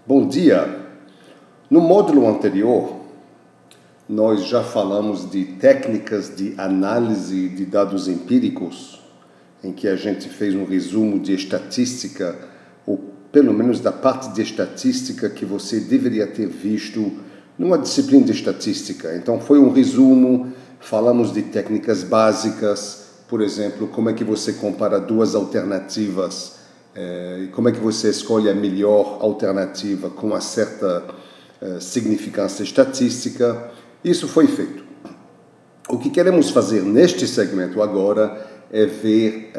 Bom dia! No módulo anterior, nós já falamos de técnicas de análise de dados empíricos, em que a gente fez um resumo de estatística, ou pelo menos da parte de estatística que você deveria ter visto numa disciplina de estatística. Então foi um resumo, falamos de técnicas básicas, por exemplo, como é que você compara duas alternativas, como é que você escolhe a melhor alternativa com uma certa significância estatística. Isso foi feito. O que queremos fazer neste segmento agora é ver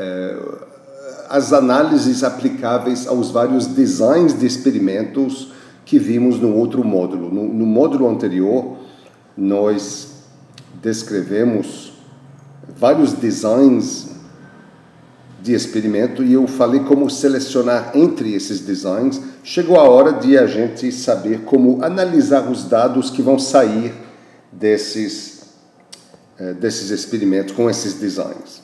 as análises aplicáveis aos vários designs de experimentos que vimos no outro módulo. No módulo anterior, nós descrevemos vários designs de experimento e eu falei como selecionar entre esses designs. Chegou a hora de a gente saber como analisar os dados que vão sair desses experimentos com esses designs.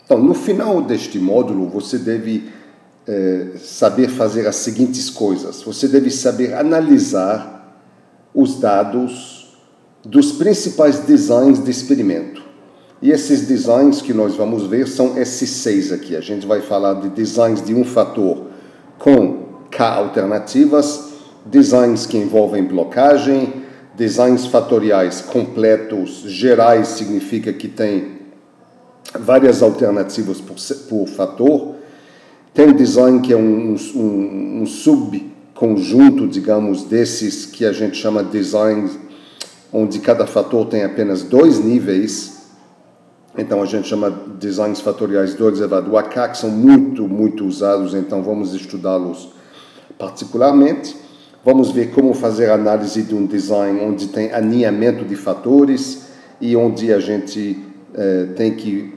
Então, no final deste módulo, você deve saber fazer as seguintes coisas. Você deve saber analisar os dados dos principais designs de experimento. E esses designs que nós vamos ver são esses 6 aqui. A gente vai falar de designs de um fator com K alternativas, designs que envolvem blocagem, designs fatoriais completos, gerais significa que tem várias alternativas por fator. Tem design que é um subconjunto, digamos, desses que a gente chama de designs onde cada fator tem apenas 2 níveis. Então, a gente chama designs fatoriais 2 elevado a k, que são muito usados, então vamos estudá-los particularmente. Vamos ver como fazer análise de um design onde tem alinhamento de fatores e onde a gente tem que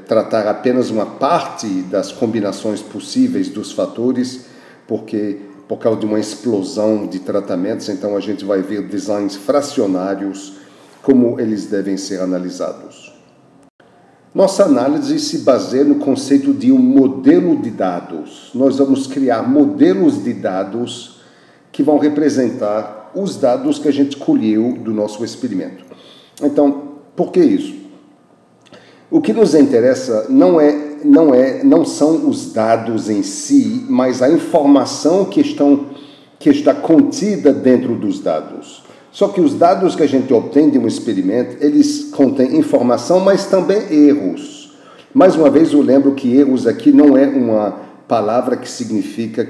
tratar apenas uma parte das combinações possíveis dos fatores, porque por causa de uma explosão de tratamentos, então a gente vai ver designs fracionários, como eles devem ser analisados. Nossa análise se baseia no conceito de um modelo de dados. Nós vamos criar modelos de dados que vão representar os dados que a gente colheu do nosso experimento. Então, por que isso? O que nos interessa não são os dados em si, mas a informação que está contida dentro dos dados. Só que os dados que a gente obtém de um experimento, eles contêm informação, mas também erros. Mais uma vez, eu lembro que erros aqui não é uma palavra que significa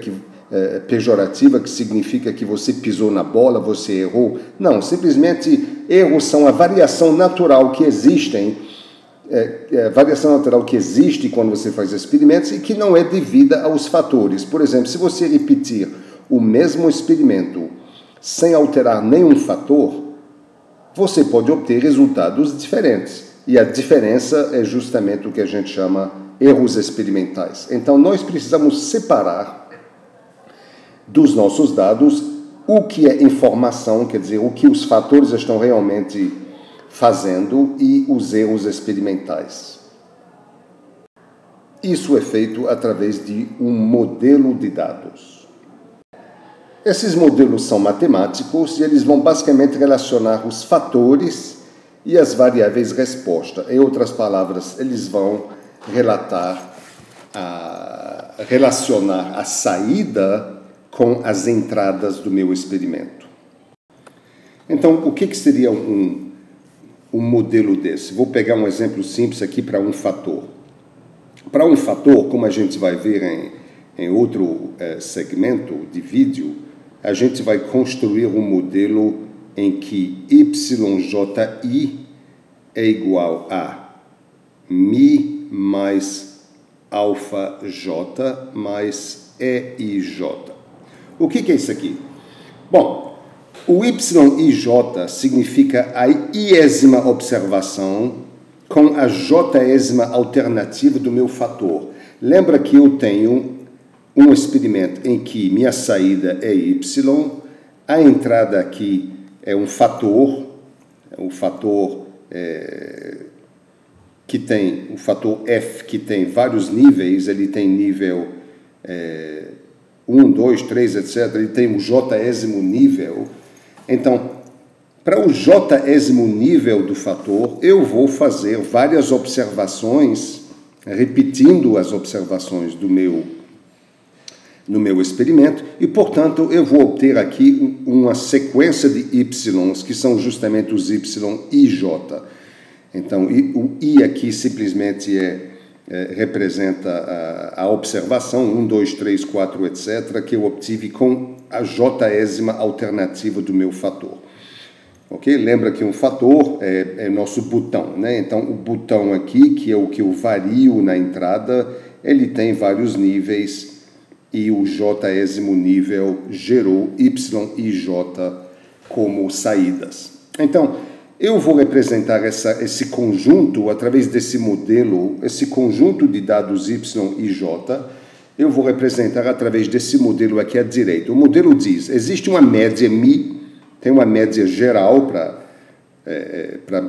pejorativa, que significa que você pisou na bola, você errou. Não, simplesmente erros são a variação natural que existe quando você faz experimentos e que não é devida aos fatores. Por exemplo, se você repetir o mesmo experimento sem alterar nenhum fator, você pode obter resultados diferentes. E a diferença é justamente o que a gente chama erros experimentais. Então, nós precisamos separar dos nossos dados o que é informação, quer dizer, o que os fatores estão realmente fazendo, e os erros experimentais. Isso é feito através de um modelo de dados. Esses modelos são matemáticos e eles vão basicamente relacionar os fatores e as variáveis resposta. Em outras palavras, eles vão relacionar a saída com as entradas do meu experimento. Então, o que seria um modelo desse? Vou pegar um exemplo simples aqui para um fator. Para um fator, como a gente vai ver em outro segmento de vídeo, a gente vai construir um modelo em que YJI é igual a Mi mais alfa J mais EIJ. O que é isso aqui? Bom, o YIJ significa a iésima observação com a jésima alternativa do meu fator. Lembra que eu tenho um experimento em que minha saída é Y, a entrada aqui é um fator, o fator o fator F, que tem vários níveis, ele tem nível 1, 2, 3, etc., ele tem o j-ésimo nível. Então, para o j-ésimo nível do fator, eu vou fazer várias observações, repetindo as observações no meu experimento, e, portanto, eu vou obter aqui uma sequência de y's, que são justamente os y e j. Então, o i aqui simplesmente representa a observação, 1, 2, 3, 4, etc., que eu obtive com a j-ésima alternativa do meu fator. Ok? Lembra que um fator é nosso botão, né? Então, o botão aqui, que é o que eu vario na entrada, ele tem vários níveis e o j-ésimo nível gerou y e j como saídas. Então, eu vou representar esse conjunto através desse modelo, esse conjunto de dados y e j, eu vou representar através desse modelo aqui à direita. O modelo diz, existe uma média mi, tem uma média geral para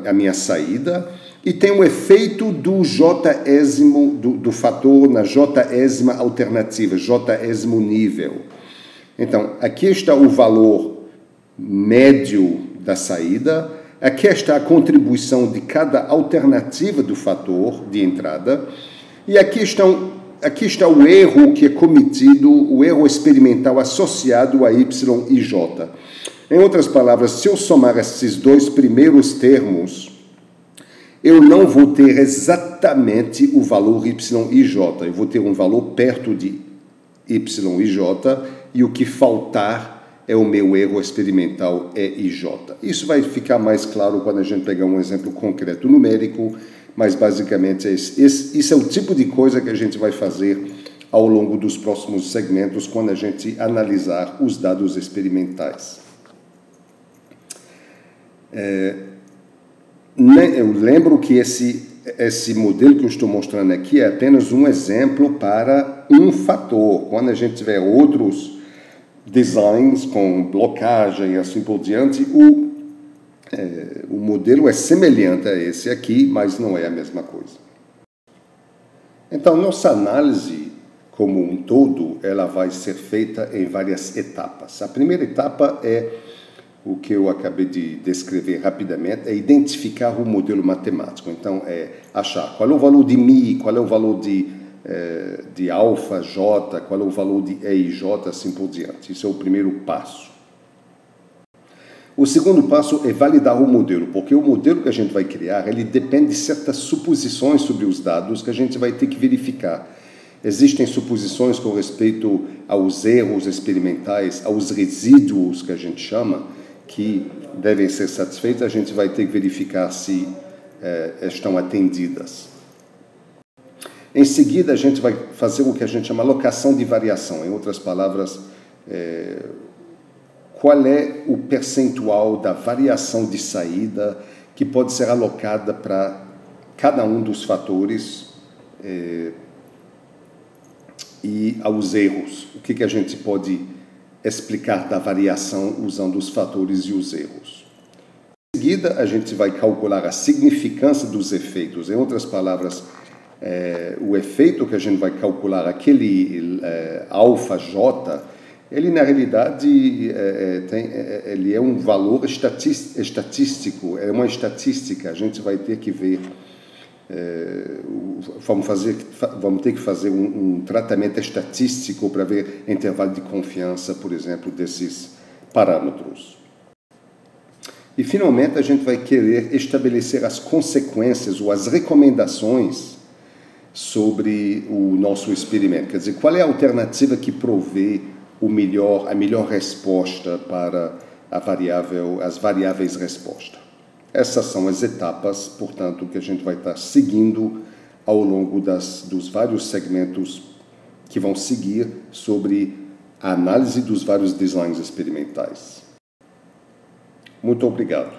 a minha saída, e tem um efeito do j-ésimo, do fator na j-ésima alternativa, j-ésimo nível. Então, aqui está o valor médio da saída, aqui está a contribuição de cada alternativa do fator de entrada, e aqui está o erro que é cometido, o erro experimental associado a y e j. Em outras palavras, se eu somar esses dois primeiros termos, eu não vou ter exatamente o valor y e j. Eu vou ter um valor perto de y e j, e o que faltar é o meu erro experimental E e j. Isso vai ficar mais claro quando a gente pegar um exemplo concreto numérico, mas basicamente isso é o tipo de coisa que a gente vai fazer ao longo dos próximos segmentos quando a gente analisar os dados experimentais. Eu lembro que esse modelo que eu estou mostrando aqui é apenas um exemplo para um fator. Quando a gente tiver outros designs com blocagem e assim por diante, o modelo é semelhante a esse aqui, mas não é a mesma coisa. Então, nossa análise como um todo, ela vai ser feita em várias etapas. A primeira etapa é o que eu acabei de descrever rapidamente, é identificar o modelo matemático. Então, é achar qual é o valor de mi, qual é o valor de alfa, j, qual é o valor de e e j, assim por diante. Isso é o primeiro passo. O segundo passo é validar o modelo, porque o modelo que a gente vai criar, ele depende de certas suposições sobre os dados que a gente vai ter que verificar. Existem suposições com respeito aos erros experimentais, aos resíduos que a gente chama, que devem ser satisfeitos, a gente vai ter que verificar se estão atendidas. Em seguida, a gente vai fazer o que a gente chama alocação de variação. Em outras palavras, qual é o percentual da variação de saída que pode ser alocada para cada um dos fatores e aos erros. O que a gente pode explicar da variação usando os fatores e os erros. Em seguida, a gente vai calcular a significância dos efeitos. Em outras palavras, o efeito que a gente vai calcular, aquele alfa j, ele na realidade ele é um valor estatístico, é uma estatística. A gente vai ter que ver, vamos ter que fazer um tratamento estatístico para ver intervalo de confiança, por exemplo, desses parâmetros. E, finalmente, a gente vai querer estabelecer as consequências ou as recomendações sobre o nosso experimento. Quer dizer, qual é a alternativa que provê a melhor resposta para as variáveis resposta. Essas são as etapas, portanto, que a gente vai estar seguindo ao longo dos vários segmentos que vão seguir sobre a análise dos vários designs experimentais. Muito obrigado.